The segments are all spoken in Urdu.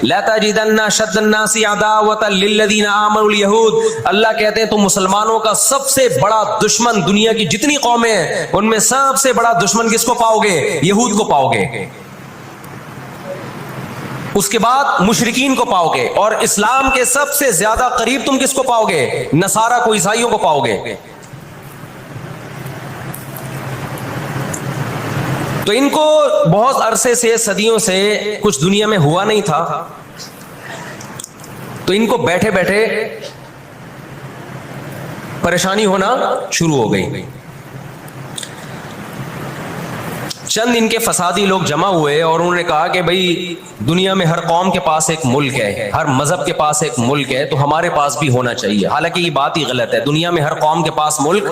لا تجدن اشد الناس عداوۃ للذین آمنوا الیہود، اللہ کہتے ہیں تم مسلمانوں کا سب سے بڑا دشمن دنیا کی جتنی قومیں ہیں ان میں سب سے بڑا دشمن کس کو پاؤ گے؟ یہود کو پاؤ گے، اس کے بعد مشرکین کو پاؤ گے، اور اسلام کے سب سے زیادہ قریب تم کس کو پاؤ گے؟ نصارہ کو، عیسائیوں کو پاؤ گے۔ تو ان کو بہت عرصے سے، صدیوں سے کچھ دنیا میں ہوا نہیں تھا، تو ان کو بیٹھے بیٹھے پریشانی ہونا شروع ہو گئی۔ چند ان کے فسادی لوگ جمع ہوئے اور انہوں نے کہا کہ بھئی دنیا میں ہر قوم کے پاس ایک ملک ہے، ہر مذہب کے پاس ایک ملک ہے، تو ہمارے پاس بھی ہونا چاہیے۔ حالانکہ یہ بات ہی غلط ہے، دنیا میں ہر قوم کے پاس ملک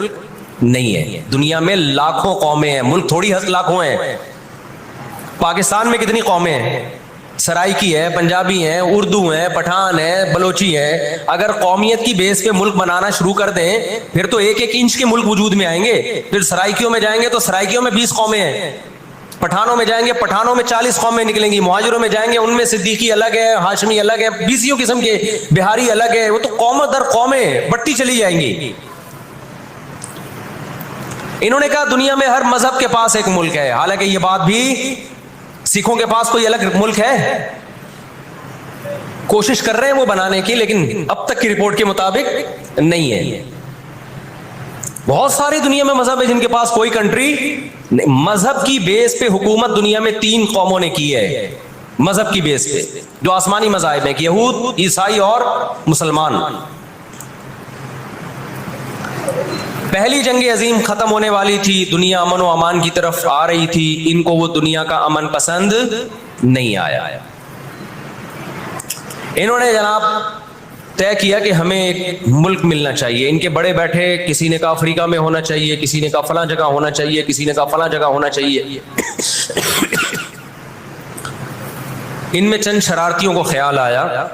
نہیں ہے، دنیا میں لاکھوں قومیں ہیں، ملک تھوڑی لاکھوں ہیں۔ پاکستان میں کتنی قومیں ہیں؟ سرائکی ہے، پنجابی ہیں، اردو ہیں، پٹھان ہیں، بلوچی ہیں۔ اگر قومیت کی بیس پہ ملک بنانا شروع کر دیں پھر تو ایک ایک انچ کے ملک وجود میں آئیں گے۔ پھر سرائکیوں میں جائیں گے تو سرائکیوں میں 20 قومیں ہیں، پٹھانوں میں جائیں گے پٹھانوں میں 40 قومیں نکلیں گی، مہاجروں میں جائیں گے ان میں صدیقی الگ ہے، ہاشمی الگ ہے، 20 قسم کے، بہاری الگ ہے۔ وہ تو قومیں در قومیں بٹی چلی جائیں گی۔ انہوں نے کہا دنیا میں ہر مذہب کے پاس ایک ملک ہے، حالانکہ یہ بات بھی، سکھوں کے پاس کوئی الگ ملک ہے؟ کوشش کر رہے ہیں وہ بنانے کی، لیکن اب تک کی رپورٹ کے مطابق نہیں ہے۔ بہت ساری دنیا میں مذہب ہے جن کے پاس کوئی کنٹری نہیں۔ مذہب کی بیس پہ حکومت دنیا میں 3 قوموں نے کی ہے، مذہب کی بیس پہ، جو آسمانی مذاہب ہیں، یہود، عیسائی اور مسلمان۔ پہلی جنگ عظیم ختم ہونے والی تھی، دنیا امن و امان کی طرف آ رہی تھی، ان کو وہ دنیا کا امن پسند نہیں آیا۔ انہوں نے جناب طے کیا کہ ہمیں ایک ملک ملنا چاہیے۔ ان کے بڑے بیٹھے، کسی نے کہا افریقہ میں ہونا چاہیے، کسی نے کہا فلاں جگہ ہونا چاہیے، کسی نے کہا فلاں جگہ ہونا چاہیے۔ ان میں چند شرارتیوں کو خیال آیا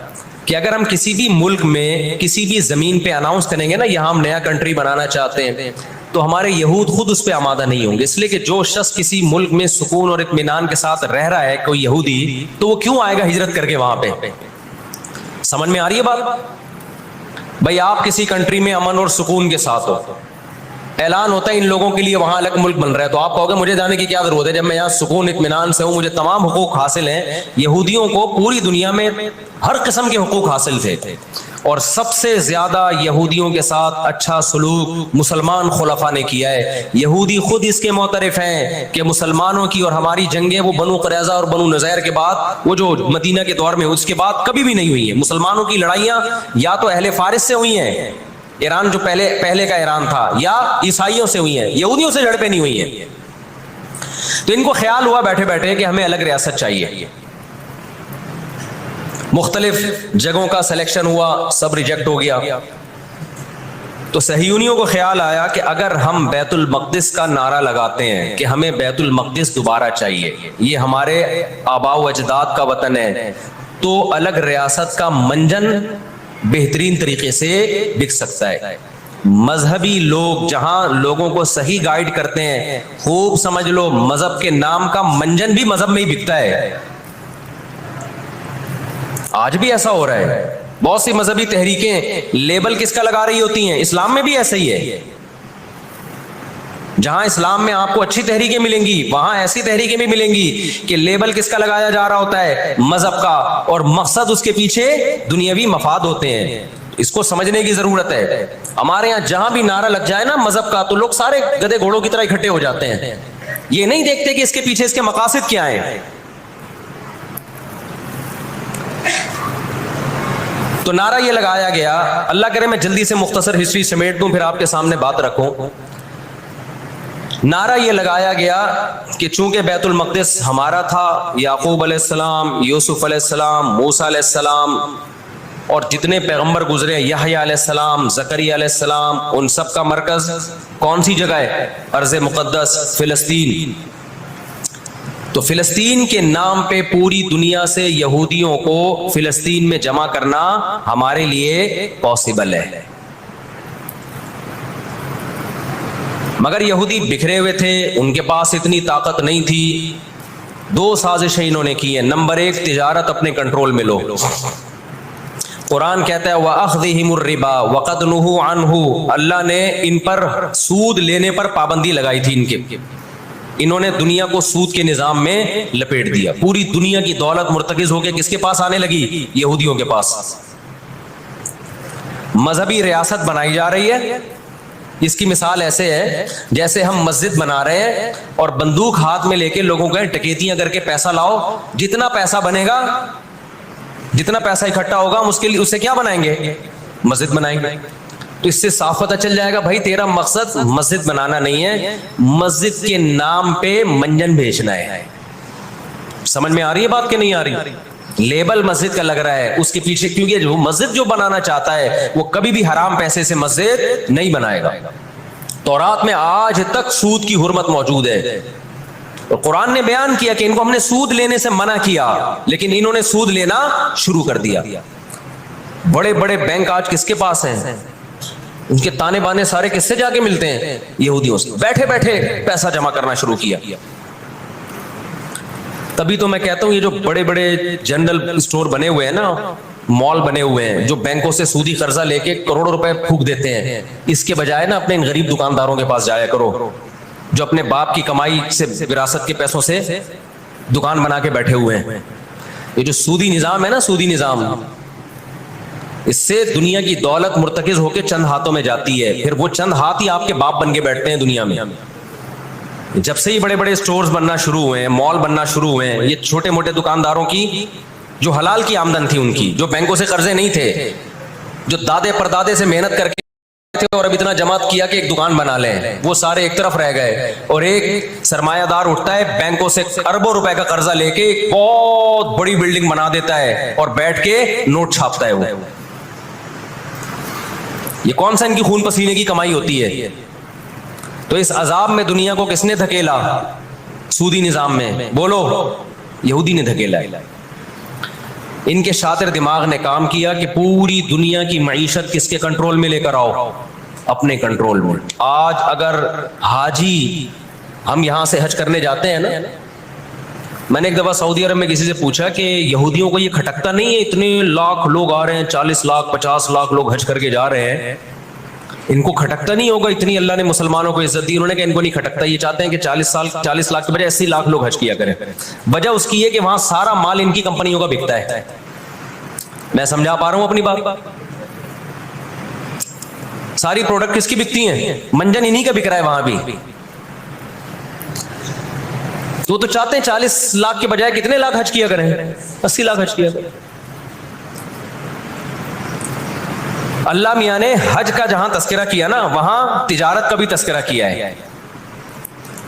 کہ اگر ہم کسی بھی ملک میں کسی بھی زمین پہ اناؤنس کریں گے نا یہاں ہم نیا کنٹری بنانا چاہتے ہیں، تو ہمارے یہود خود اس پہ آمادہ نہیں ہوں گے، اس لیے کہ جو شخص کسی ملک میں سکون اور اطمینان کے ساتھ رہ رہا ہے، کوئی یہودی، تو وہ کیوں آئے گا ہجرت کر کے وہاں پہ؟ سمجھ میں آ رہی ہے بات؟ بھائی آپ کسی کنٹری میں امن اور سکون کے ساتھ ہو، اعلان ہوتا ہے ان لوگوں کے لیے وہاں الگ ملک بن رہا ہے، تو آپ کہو گے مجھے جانے کی کیا ضرورت ہے جب میں یہاں سکون اطمینان سے ہوں، مجھے تمام حقوق حاصل ہیں۔ یہودیوں کو پوری دنیا میں ہر قسم کے حقوق حاصل تھے، اور سب سے زیادہ یہودیوں کے ساتھ اچھا سلوک مسلمان خلفاء نے کیا ہے۔ یہودی خود اس کے معترف ہیں کہ مسلمانوں کی اور ہماری جنگیں وہ بنو قریظہ اور بنو نذیر کے بعد، وہ جو مدینہ کے دور میں، اس کے بعد کبھی بھی نہیں ہوئی ہیں۔ مسلمانوں کی لڑائیاں یا تو اہل فارس سے ہوئی ہیں، ایران جو پہلے کا ایران تھا، یا عیسائیوں سے ہوئی ہیں، یہودیوں سے جھڑپیں نہیں ہوئی ہیں۔ تو ان کو خیال ہوا بیٹھے بیٹھے کہ ہمیں الگ ریاست چاہیے۔ مختلف جگہوں کا سلیکشن ہوا، سب ریجیکٹ ہو گیا۔ تو صہیونیوں کو خیال آیا کہ اگر ہم بیت المقدس کا نعرہ لگاتے ہیں کہ ہمیں بیت المقدس دوبارہ چاہیے، یہ ہمارے آباء و اجداد کا وطن ہے، تو الگ ریاست کا منجن بہترین طریقے سے بک سکتا ہے۔ مذہبی لوگ جہاں لوگوں کو صحیح گائیڈ کرتے ہیں، خوب سمجھ لو مذہب کے نام کا منجن بھی مذہب میں ہی بکتا ہے۔ آج بھی ایسا ہو رہا ہے، بہت سی مذہبی تحریکیں لیبل کس کا لگا رہی ہوتی ہیں؟ اسلام میں بھی ایسا ہی ہے۔ جہاں اسلام میں آپ کو اچھی تحریکیں ملیں گی، وہاں ایسی تحریکیں بھی ملیں گی کہ لیبل کس کا لگایا جا رہا ہوتا ہے؟ مذہب کا، اور مقصد اس کے پیچھے دنیاوی مفاد ہوتے ہیں۔ اس کو سمجھنے کی ضرورت ہے۔ ہمارے یہاں جہاں بھی نعرہ لگ جائے نا مذہب کا، تو لوگ سارے گدھے گھوڑوں کی طرح اکٹھے ہو جاتے ہیں، یہ نہیں دیکھتے کہ اس کے پیچھے اس کے مقاصد کیا ہیں۔ تو نعرہ یہ لگایا گیا، اللہ کرے میں جلدی سے مختصر ہسٹری سمیٹ دوں پھر آپ کے سامنے بات رکھوں۔ نعرہ یہ لگایا گیا کہ چونکہ بیت المقدس ہمارا تھا، یعقوب علیہ السلام، یوسف علیہ السلام، موسیٰ علیہ السلام اور جتنے پیغمبر گزرے، یحییٰ علیہ السلام، زکریا علیہ السلام، ان سب کا مرکز کون سی جگہ ہے؟ ارض مقدس فلسطین۔ تو فلسطین کے نام پہ پوری دنیا سے یہودیوں کو فلسطین میں جمع کرنا ہمارے لیے پاسبل ہے، مگر یہودی بکھرے ہوئے تھے، ان کے پاس اتنی طاقت نہیں تھی، دو سازشیں انہوں نے کی ہیں. نمبر ایک, تجارت اپنے کنٹرول میں لو. قرآن کہتا ہے وَأَخْذِهِمُ الرِّبَا وَقَدْ نُهُوا عَنْهُ, اللہ نے ان پر سود لینے پر پابندی لگائی تھی ان کے. انہوں نے دنیا کو سود کے نظام میں لپیٹ دیا. پوری دنیا کی دولت مرتکز ہو کے کس کے پاس آنے لگی؟ یہودیوں کے پاس. مذہبی ریاست بنائی جا رہی ہے. اس کی مثال ایسے ہے جیسے ہم مسجد بنا رہے ہیں اور بندوق ہاتھ میں لے کے لوگوں کو ڈکیتیاں کر کے پیسہ لاؤ, جتنا پیسہ بنے گا, جتنا پیسہ اکٹھا ہوگا ہم اس کے لیے اسے کیا بنائیں گے؟ مسجد بنائیں گے. تو اس سے صاف پتہ چل جائے گا بھائی تیرا مقصد مسجد بنانا نہیں ہے, مسجد کے نام پہ منجن بیچنا ہے. سمجھ میں آ رہی ہے بات کہ نہیں آ رہی؟ لیبل مسجد کا لگ رہا ہے اس کے پیچھے, کیونکہ جو مسجد جو بنانا چاہتا ہے وہ کبھی بھی حرام پیسے سے مسجد نہیں بنائے گا. تورات میں آج تک سود کی حرمت موجود ہے. قرآن نے بیان کیا کہ ان کو ہم نے سود لینے سے منع کیا, لیکن انہوں نے سود لینا شروع کر دیا. بڑے بڑے بینک آج کس کے پاس ہیں؟ ان کے تانے بانے سارے کس سے جا کے ملتے ہیں؟ یہودیوں سے. بیٹھے بیٹھے پیسہ جمع کرنا شروع کیا. تبھی تو میں کہتا ہوں یہ جو بڑے بڑے جنرل اسٹور بنے ہوئے ہیں نا, مال بنے ہوئے ہیں, جو بینکوں سے سودی قرضہ لے کے کروڑوں روپے پھونک دیتے ہیں, اس کے بجائے نا اپنے ان غریب دکانداروں کے پاس جایا کرو جو اپنے باپ کی کمائی سے, وراثت کے پیسوں سے دکان بنا کے بیٹھے ہوئے ہیں. یہ جو سودی نظام ہے نا, سودی نظام, اس سے دنیا کی دولت مرتکز ہو کے چند ہاتھوں میں جاتی ہے. پھر وہ چند ہاتھ ہی آپ کے باپ بن کے بیٹھتے ہیں دنیا میں. جب سے ہی بڑے بڑے اسٹورز بننا شروع ہوئے ہیں, مال بننا شروع ہوئے ہیں, یہ چھوٹے موٹے دکانداروں کی جو حلال کی آمدن تھی, ان کی جو بینکوں سے قرضے نہیں تھے, جو دادے پردادے سے محنت کر کے تھے اور اب اتنا جمع کیا کہ ایک دکان بنا لیں, وہ سارے ایک طرف رہ گئے. اور ایک سرمایہ دار اٹھتا ہے بینکوں سے اربوں روپے کا قرضہ لے کے ایک بہت بڑی بلڈنگ بنا دیتا ہے اور بیٹھ کے نوٹ چھاپتا ہے. وہ یہ کون سا ان کی خون پسینے کی کمائی ہوتی ہے؟ تو اس عذاب میں دنیا کو کس نے دھکیلا؟ سودی نظام میں. بولو, یہودی نے دھکیلا. ان کے شاطر دماغ نے کام کیا کہ پوری دنیا کی معیشت کس کے کنٹرول میں لے کر آؤ؟ اپنے کنٹرول میں. آج اگر حاجی, ہم یہاں سے حج کرنے جاتے ہیں نا, میں نے ایک دفعہ سعودی عرب میں کسی سے پوچھا کہ یہودیوں کو یہ کھٹکتا نہیں ہے, اتنے لاکھ لوگ آ رہے ہیں, 40 لاکھ 50 لاکھ لوگ حج کر کے جا رہے ہیں, ان کو کھٹکتا نہیں ہوگا اتنی اللہ نے مسلمانوں کو عزت دی؟ انہوں نے کہا ان کو نہیں کھٹکتا, یہ چاہتے ہیں کہ 40 لاکھ کے بجائے 80 لاکھ لوگ حج کیا کریں. وجہ اس کی ہے کہ وہاں سارا مال ان کی کمپنیوں کا بکتا ہے. میں سمجھا پا رہا ہوں اپنی بات؟ ساری پروڈکٹ کس کی بکتی ہیں؟ منجن انہی کا بک رہا ہے وہاں بھی. تو چاہتے ہیں 40 لاکھ کے بجائے کتنے لاکھ حج کیا کریں؟ 80 لاکھ حج کیا کریں. اللہ میاں نے حج کا جہاں تذکرہ کیا نا, وہاں تجارت کا بھی تذکرہ کیا ہے.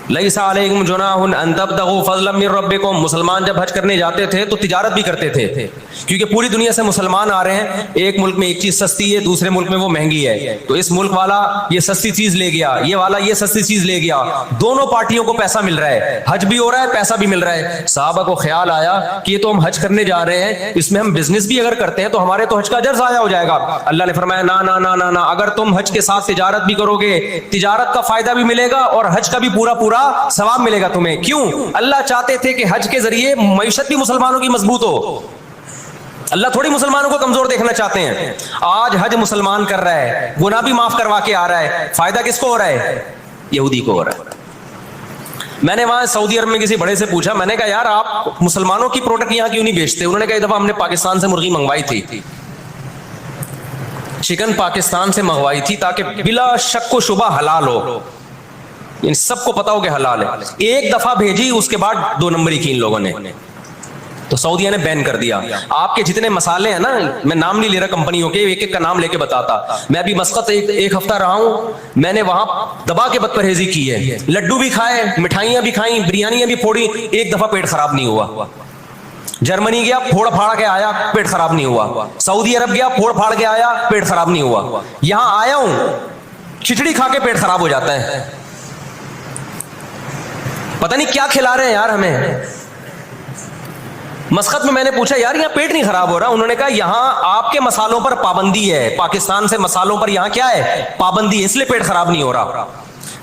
لیس علیکم جناح ان تبتغوا فضلا من ربکم. مسلمان جب حج کرنے جاتے تھے تو تجارت بھی کرتے تھے, کیونکہ پوری دنیا سے مسلمان آ رہے ہیں. ایک ملک میں ایک چیز سستی ہے, دوسرے ملک میں وہ مہنگی ہے, تو اس ملک والا یہ سستی چیز لے گیا, یہ والا یہ سستی چیز لے گیا, دونوں پارٹیوں کو پیسہ مل رہا ہے, حج بھی ہو رہا ہے, پیسہ بھی مل رہا ہے. صحابہ کو خیال آیا کہ یہ تو ہم حج کرنے جا رہے ہیں, اس میں ہم بزنس بھی اگر کرتے ہیں تو ہمارے تو حج کا اجر ضائع ہو جائے گا. اللہ نے فرمایا نا نا نا نا نا, اگر تم حج کے ساتھ تجارت بھی کرو گے, تجارت کا فائدہ بھی ملے گا اور حج کا بھی پورا پورا ثواب ملے گا تمہیں. کیوں؟ اللہ چاہتے تھے کہ حج کے ذریعے معیشت بھی مسلمانوں کی مضبوط ہو. اللہ تھوڑی مسلمانوں کو کمزور دیکھنا چاہتے ہیں. آج حج مسلمان کر رہا ہے, گناہ بھی معاف کروا کے آ رہا ہے, فائدہ کس کو ہو رہا ہے؟ یہودی کو ہو رہا ہے. میں نے وہاں سعودی عرب میں کسی بڑے سے پوچھا, میں نے کہا یار آپ مسلمانوں کی پروڈکٹ یہاں کیوں نہیں بیچتے؟ انہوں نے کہا ایک دفعہ ہم نے پاکستان سے مرغی منگوائی تھی, چکن پاکستان سے منگوائی تھی تاکہ بلا شک و شبہ حلال ہو, ان سب کو پتا ہو کہ حلال ہے. ایک دفعہ بھیجی, اس کے بعد 2 نمبری کی ان لوگوں نے, تو سعودیہ نے بین کر دیا. آپ کے جتنے مسالے ہیں نا, میں نام نہیں لے رہا کمپنیوں کے, ایک ایک کا نام لے کے بتاتا. میں ابھی مسقط ایک ہفتہ رہا ہوں, میں نے وہاں دبا کے بد پرہیزی کی ہے. لڈو بھی کھائے, مٹھائیاں بھی کھائیں, بریانیاں بھی پھوڑی, ایک دفعہ پیٹ خراب نہیں ہوا. جرمنی گیا, پھوڑ پھاڑ کے آیا, پیٹ خراب نہیں ہوا. سعودی عرب گیا, پھوڑ پھاڑ کے آیا, پیٹ خراب نہیں ہوا. یہاں آیا ہوں, کھچڑی کھا کے پیٹ خراب ہو جاتا ہے. پتہ نہیں کیا کھلا رہے ہیں یار ہمیں. مسقط میں نے پوچھا یار یہاں پیٹ نہیں خراب ہو رہا؟ انہوں نے کہا یہاں آپ کے مسالوں پر پابندی ہے, پاکستان سے مسالوں پر یہاں کیا ہے؟ پابندی ہے, اس لیے پیٹ خراب نہیں ہو رہا.